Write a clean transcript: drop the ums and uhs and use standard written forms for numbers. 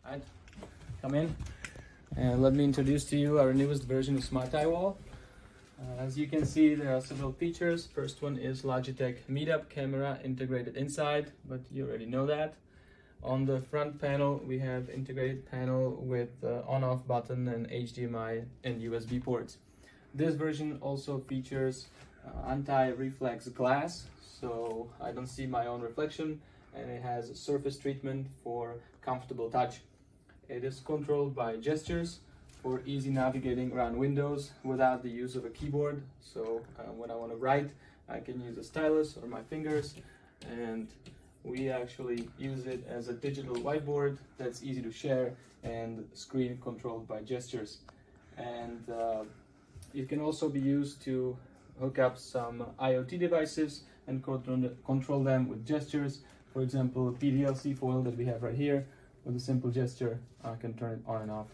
Right, come in and let me introduce to you our newest version of Smart Wall. As you can see, there are several features. First one is Logitech Meetup camera integrated inside, but you already know that. On the front panel, we have integrated panel with on-off button and HDMI and USB ports. This version also features anti-reflex glass, so I don't see my own reflection, and it has a surface treatment for comfortable touch. It is controlled by gestures for easy navigating around windows without the use of a keyboard. So when I want to write, I can use a stylus or my fingers, and we actually use it as a digital whiteboard that's easy to share and screen controlled by gestures. And it can also be used to hook up some IOT devices and control them with gestures. For example, a PDLC foil that we have right here, with a simple gesture, I can turn it on and off.